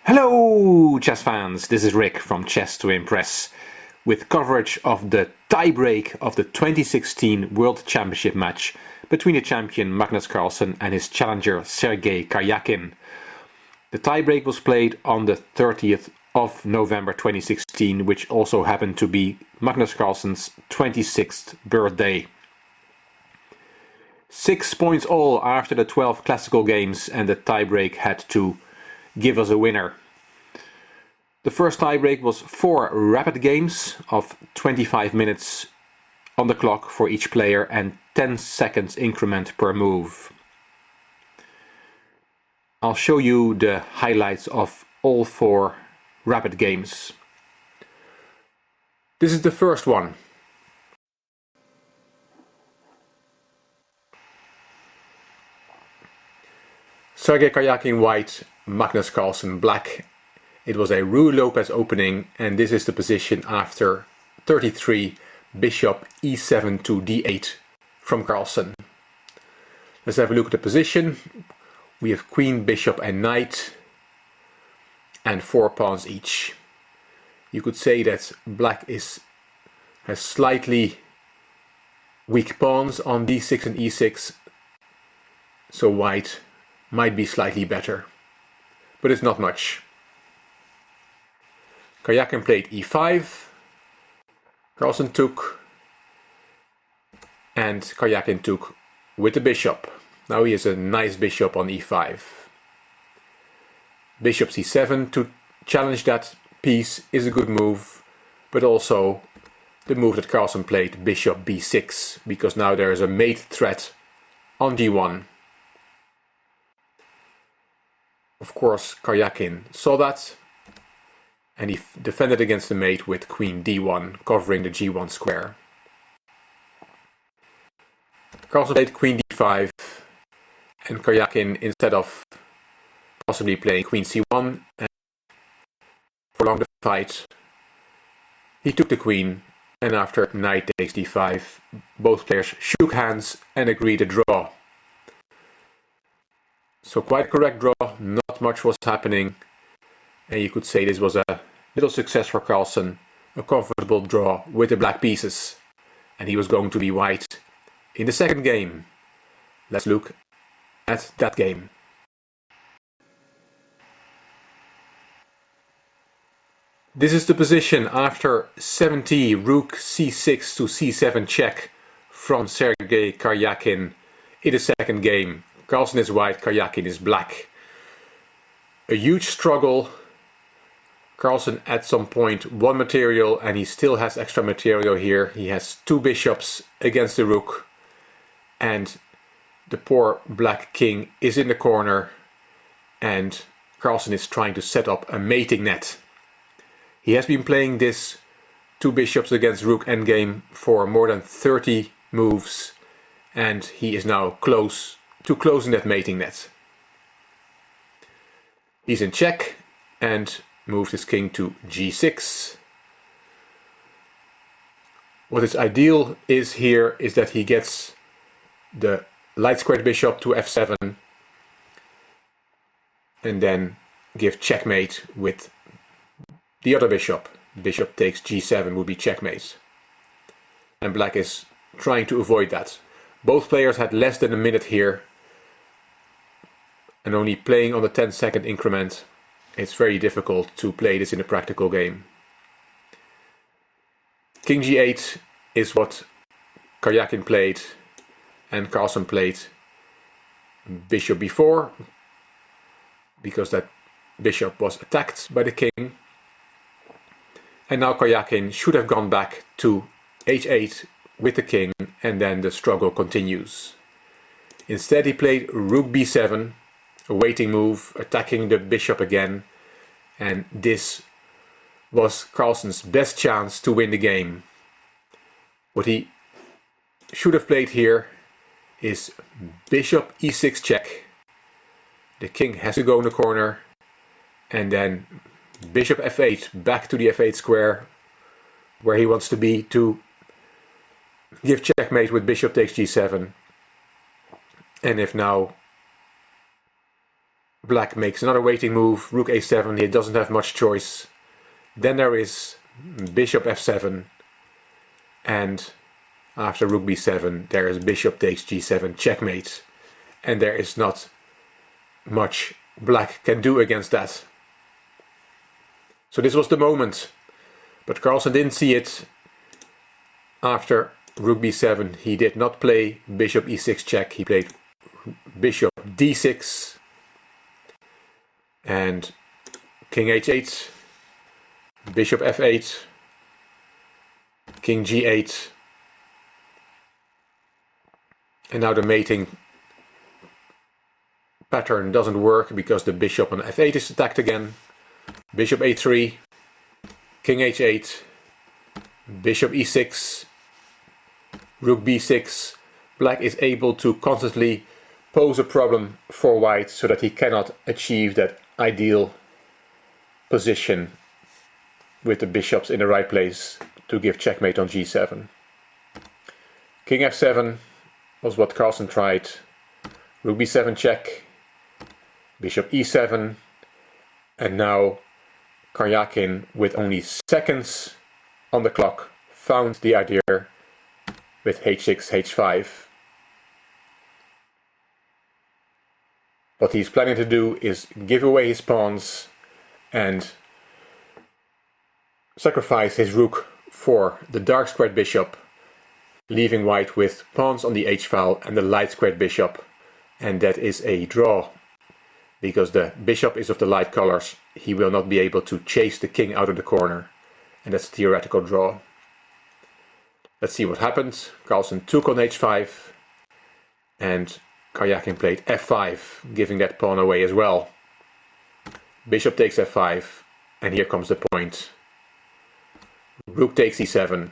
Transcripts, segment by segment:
Hello chess fans, this is Rick from Chess to Impress with coverage of the tiebreak of the 2016 World Championship match between the champion Magnus Carlsen and his challenger Sergey Karjakin. The tiebreak was played on the 30th of November 2016, which also happened to be Magnus Carlsen's 26th birthday. 6 points all after the 12 classical games, and the tiebreak had to give us a winner. The first tiebreak was 4 rapid games of 25 minutes on the clock for each player and 10 seconds increment per move. I'll show you the highlights of all 4 rapid games. This is the first one. Sergey Karjakin white, Magnus Carlsen black. It was a Ruy Lopez opening, and this is the position after 33, bishop e7 to d8 from Carlsen. Let's have a look at the position. We have queen, bishop and knight and 4 pawns each. You could say that black has slightly weak pawns on d6 and e6, so white might be slightly better, but it's not much. Karjakin played e5, Carlsen took, and Karjakin took with the bishop. Now he has a nice bishop on e5. Bishop c7 to challenge that piece is a good move, but also the move that Carlsen played, bishop b6, because now there is a mate threat on d1. Of course, Karjakin saw that, and he defended against the mate with queen d1, covering the g1 square. Carlsen played queen d5, and Karjakin, instead of possibly playing queen c1 and prolong the fight, he took the queen, and after knight takes d5, both players shook hands and agreed a draw. So quite a correct draw, not much was happening, and you could say this was a little success for Carlsen, a comfortable draw with the black pieces, and he was going to be white in the second game. Let's look at that game. This is the position after 70, rook c6 to c7 check from Sergey Karjakin in the second game. Carlsen is white, Karjakin is black. A huge struggle. Carlsen at some point won material, and he still has extra material here. He has 2 bishops against the rook, and the poor black king is in the corner, and Carlsen is trying to set up a mating net. He has been playing this 2 bishops against rook endgame for more than 30 moves, and he is now close to closing that mating net. He's in check and moved his king to g6. What is ideal is here is that he gets the light squared bishop to f7 and then give checkmate with the other bishop. Bishop takes g7 would be checkmate, and black is trying to avoid that. Both players had less than a minute here, and only playing on the 10-second increment, it's very difficult to play this in a practical game. King g8 is what Karjakin played, and Carlsen played bishop b4, because that bishop was attacked by the king. And now Karjakin should have gone back to h8 with the king, and then the struggle continues. Instead he played rook b7, a waiting move, attacking the bishop again, and this was Carlsen's best chance to win the game. What he should have played here is bishop e6 check. The king has to go in the corner, and then bishop f8 back to the f8 square where he wants to be, to give checkmate with bishop takes g7. And if now black makes another waiting move, rook a7, he doesn't have much choice. Then there is bishop f7, and after rook b7 there is bishop takes g7, checkmate, and there is not much black can do against that. So this was the moment, but Carlsen didn't see it. After rook b7 he did not play bishop e6 check, he played bishop d6 and king h8, bishop f8, king g8, and now the mating pattern doesn't work because the bishop on f8 is attacked again. Bishop a3, king h8, bishop e6, rook b6. Black is able to constantly pose a problem for white so that he cannot achieve that ideal position with the bishops in the right place to give checkmate on g7. King f7 was what Carlsen tried. Rook b7 check, bishop e7, and now Karjakin, with only seconds on the clock, found the idea with h6, h5. What he's planning to do is give away his pawns and sacrifice his rook for the dark squared bishop, leaving white with pawns on the h-file and the light squared bishop, and that is a draw. Because the bishop is of the light colors, he will not be able to chase the king out of the corner, and that's a theoretical draw. Let's see what happened. Carlsen took on h5, and Karjakin played f5, giving that pawn away as well. Bishop takes f5, and here comes the point. Rook takes e7,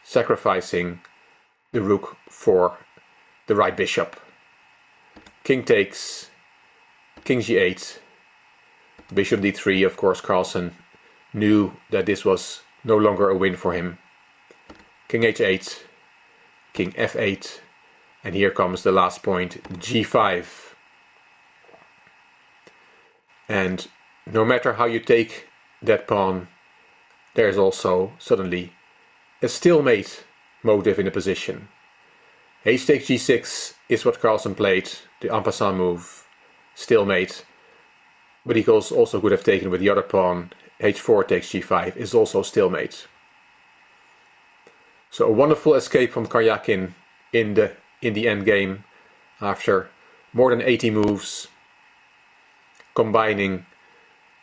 sacrificing the rook for the right bishop. King takes, king g8, bishop d3. Of course, Carlsen knew that this was no longer a win for him. King h8, king f8, and here comes the last point, g5. And no matter how you take that pawn, there's also suddenly a stalemate motive in the position. H takes g6 is what Carlsen played, the en passant move, stalemate. But he also could have taken with the other pawn. h4 takes g5 is also stalemate. So a wonderful escape from Karjakin in the endgame after more than 80 moves, combining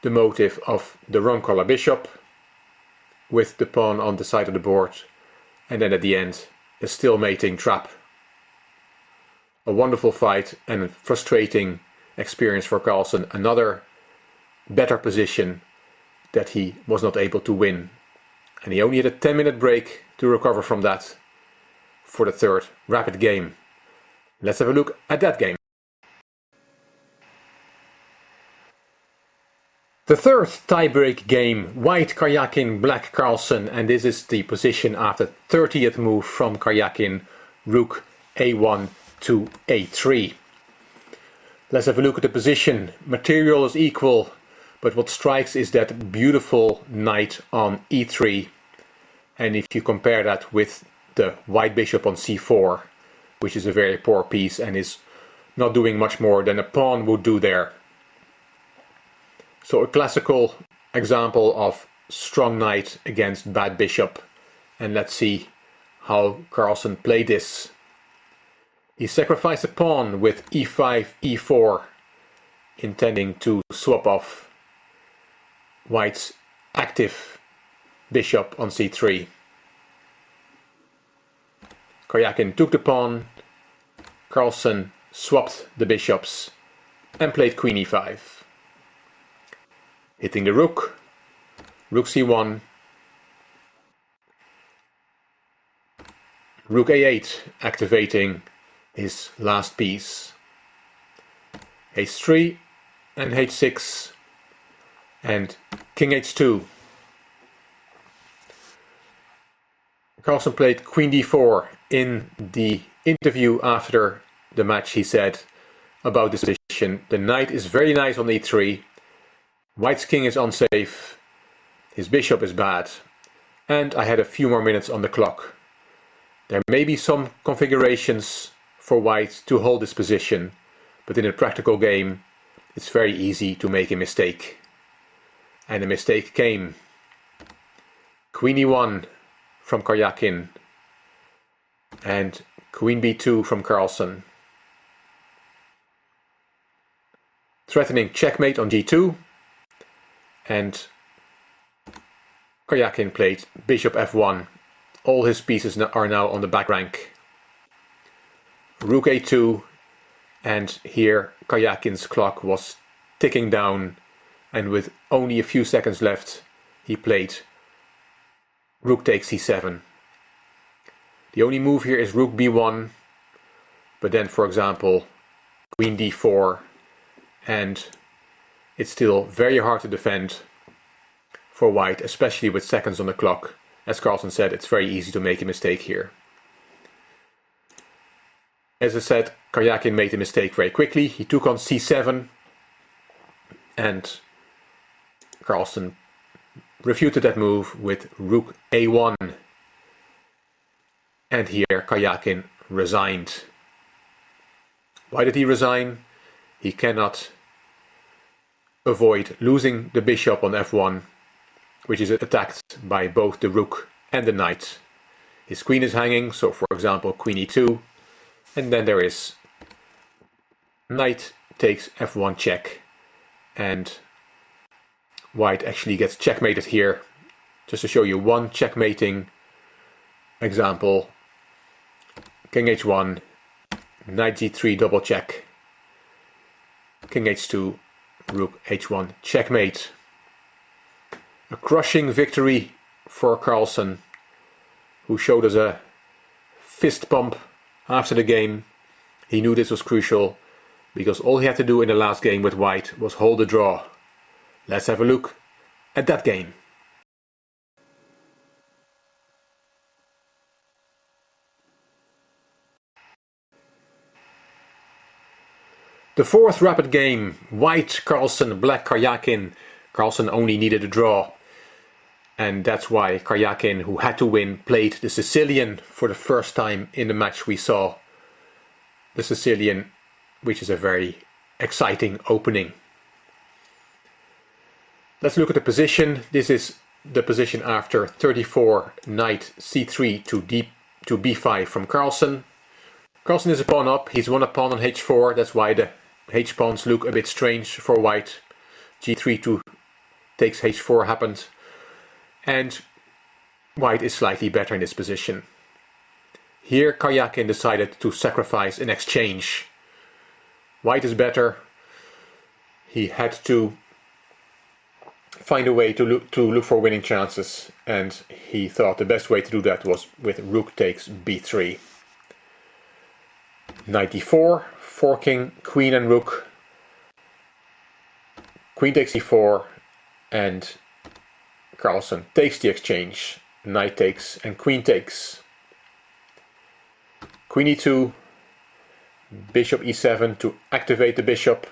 the motive of the wrong color bishop with the pawn on the side of the board, and then at the end a stalemating trap. A wonderful fight and a frustrating experience for Carlsen. Another better position that he was not able to win. And he only had a 10-minute break to recover from that for the third rapid game. Let's have a look at that game. The third tiebreak game, white Karjakin, black Carlsen, and this is the position after 30th move from Karjakin, rook a1 to a3. Let's have a look at the position. Material is equal, but what strikes is that beautiful knight on e3. And if you compare that with the white bishop on c4, which is a very poor piece and is not doing much more than a pawn would do there. So a classical example of strong knight against bad bishop. And let's see how Carlsen played this. He sacrificed a pawn with e5, e4, intending to swap off white's active bishop on c3. Karjakin took the pawn, Carlsen swapped the bishops and played queen e5. Hitting the rook, rook c1, rook a8, activating his last piece. h3 and h6 and king h2. Carlsen played queen d4. In the interview after the match he said about this position, The knight is very nice on e3. White's king is unsafe. His bishop is bad. And I had a few more minutes on the clock. There may be some configurations for white to hold this position, but in a practical game it's very easy to make a mistake. And the mistake came. Queen e1 from Karjakin and Queen b2 from Carlsen. Threatening checkmate on g2, and Karjakin played bishop f1. All his pieces are now on the back rank. Rook a2, and here Karjakin's clock was ticking down, and with only a few seconds left he played rook takes c7. The only move here is rook b1, but then for example queen d4, and it's still very hard to defend for white, especially with seconds on the clock. As Carlsen said, it's very easy to make a mistake here. As I said, Karjakin made a mistake very quickly. He took on c7 and Carlsen refuted that move with rook a1. And here Karjakin resigned. Why did he resign? He cannot avoid losing the bishop on f1, which is attacked by both the rook and the knight. His queen is hanging, so for example queen e2, and then there is knight takes f1 check, and white actually gets checkmated here. Just to show you one checkmating example, king h1, knight g3 double check, king h2, rook h1 checkmate. A crushing victory for Carlsen, who showed us a fist pump after the game. He knew this was crucial because all he had to do in the last game with white was hold the draw. Let's have a look at that game. The fourth rapid game, white Carlsen, black Karjakin. Carlsen only needed a draw. And that's why Karjakin, who had to win, played the Sicilian for the first time in the match we saw. The Sicilian, which is a very exciting opening. Let's look at the position. This is the position after 34, knight c3 to b5 from Carlsen. Carlsen is a pawn up. He's won a pawn on h4. That's why the h-pawns look a bit strange for white. g3 to takes h4 happened. And white is slightly better in this position. Here Karjakin decided to sacrifice an exchange. White is better. He had to find a way to look for winning chances, and he thought the best way to do that was with rook takes b3. Knight d4, forking queen and rook. Queen takes e4, and Carlsen takes the exchange. Knight takes and queen takes. Queen e2, bishop e7 to activate the bishop.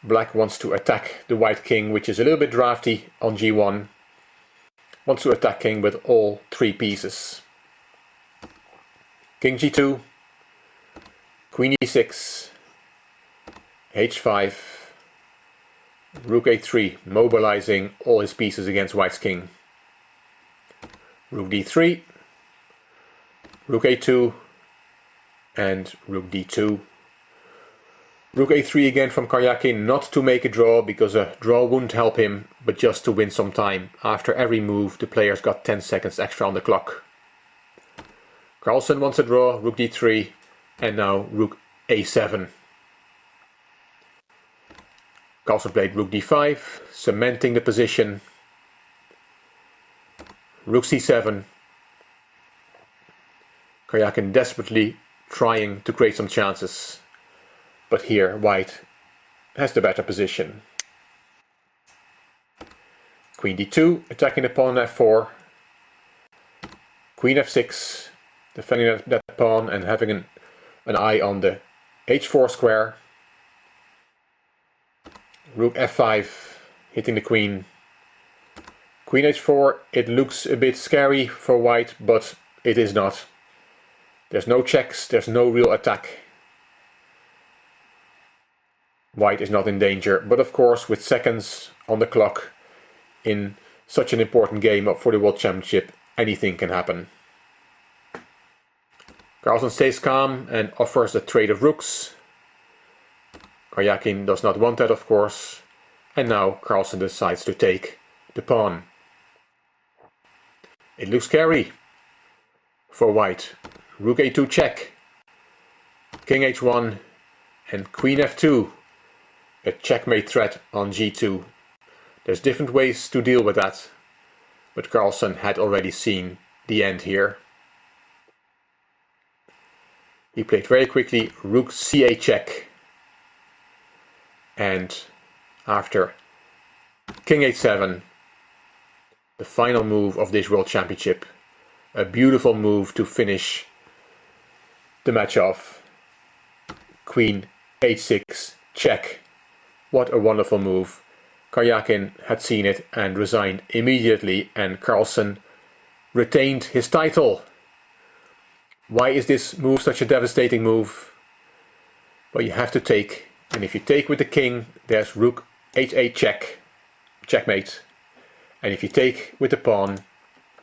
Black wants to attack the white king, which is a little bit drafty on g1. Wants to attack king with all three pieces. King g2, queen e6, h5, rook a3, mobilizing all his pieces against white's king. Rook d3, rook a2, and rook d2. Rook a3 again from Karjakin, not to make a draw because a draw wouldn't help him, but just to win some time. After every move the players got 10 seconds extra on the clock. Carlsen wants a draw, rook d3, and now rook a7. Carlsen played rook d5, cementing the position. Rook c7. Karjakin desperately trying to create some chances. But here white has the better position. Queen d2, attacking the pawn f4. Queen f6, defending that pawn and having an eye on the h4 square. Rook f5, hitting the queen. Queen h4, it looks a bit scary for white, but it is not. There's no checks, there's no real attack. White is not in danger, but of course with seconds on the clock in such an important game for the World Championship, anything can happen. Carlsen stays calm and offers the trade of rooks. Karjakin does not want that, of course, and now Carlsen decides to take the pawn. It looks scary for white. Rook a2 check, king h1 and queen f2, a checkmate threat on g2. There's different ways to deal with that, but Carlsen had already seen the end here. He played very quickly rook c8 check, and after king h7, the final move of this World Championship, a beautiful move to finish the match off. Queen h6 check. What a wonderful move. Karjakin had seen it and resigned immediately, and Carlsen retained his title. Why is this move such a devastating move? Well, you have to take, and if you take with the king, there's rook h8 check, checkmate. And if you take with the pawn,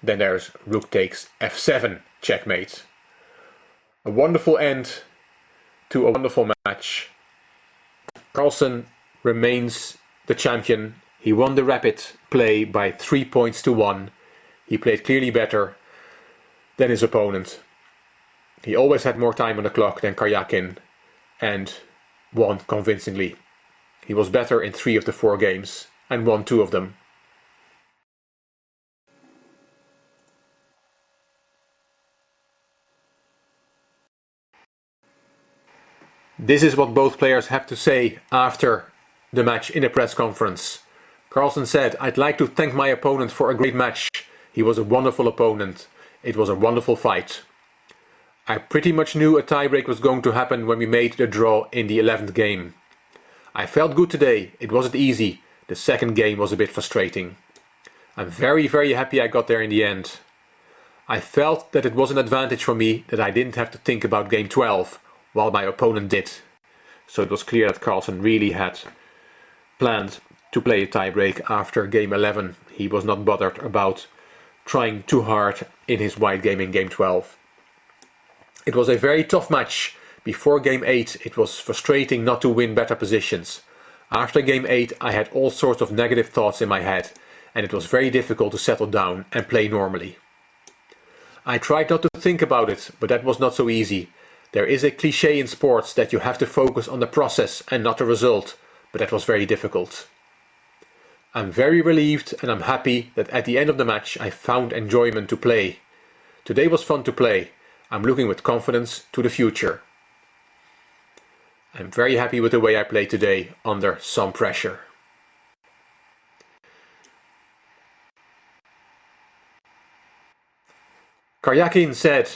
then there's rook takes f7, checkmate. A wonderful end to a wonderful match. Carlsen remains the champion. He won the rapid play by 3 points to 1. He played clearly better than his opponent. He always had more time on the clock than Karjakin and won convincingly. He was better in 3 of the 4 games and won 2 of them. This is what both players have to say after the match in a press conference. Carlsen said, "I'd like to thank my opponent for a great match. He was a wonderful opponent. It was a wonderful fight. I pretty much knew a tiebreak was going to happen when we made the draw in the 11th game. I felt good today. It wasn't easy. The second game was a bit frustrating. I'm very, very happy I got there in the end. I felt that it was an advantage for me that I didn't have to think about game 12, while my opponent did. So it was clear that Carlsen really had planned to play a tiebreak after game 11. He was not bothered about trying too hard in his white game in game 12. It was a very tough match. Before game 8 it was frustrating not to win better positions. After game 8 I had all sorts of negative thoughts in my head, and it was very difficult to settle down and play normally. I tried not to think about it, but that was not so easy. There is a cliché in sports that you have to focus on the process and not the result, but that was very difficult. I'm very relieved and I'm happy that at the end of the match I found enjoyment to play. Today was fun to play. I'm looking with confidence to the future. I'm very happy with the way I played today under some pressure." Karjakin said,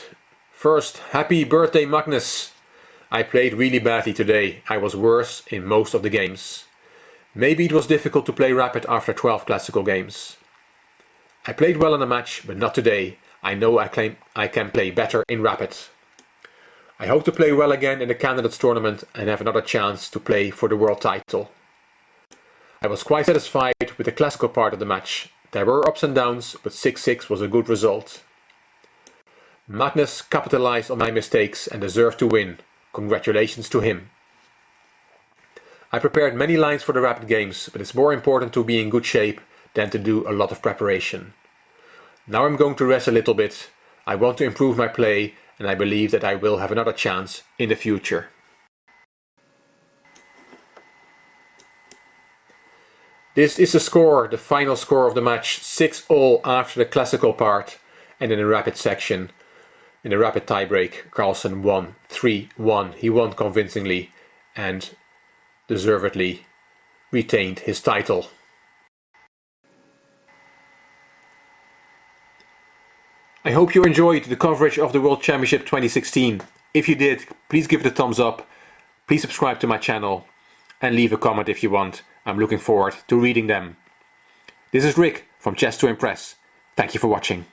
"First, happy birthday Magnus. I played really badly today. I was worse in most of the games. Maybe it was difficult to play rapid after 12 classical games. I played well in the match, but not today. I know I can play better in rapid. I hope to play well again in the Candidates tournament and have another chance to play for the world title. I was quite satisfied with the classical part of the match. There were ups and downs, but 6-6 was a good result. Magnus capitalized on my mistakes and deserved to win. Congratulations to him. I prepared many lines for the rapid games, but it's more important to be in good shape than to do a lot of preparation. Now I'm going to rest a little bit. I want to improve my play, and I believe that I will have another chance in the future." This is the score, the final score of the match, 6-all after the classical part, and in the rapid section. In the rapid tiebreak, Carlsen won 3-1. He won convincingly and deservedly retained his title. I hope you enjoyed the coverage of the World Championship 2016. If you did, please give it a thumbs up. Please subscribe to my channel. and leave a comment if you want. I'm looking forward to reading them. This is Rick from Chess to Impress. Thank you for watching.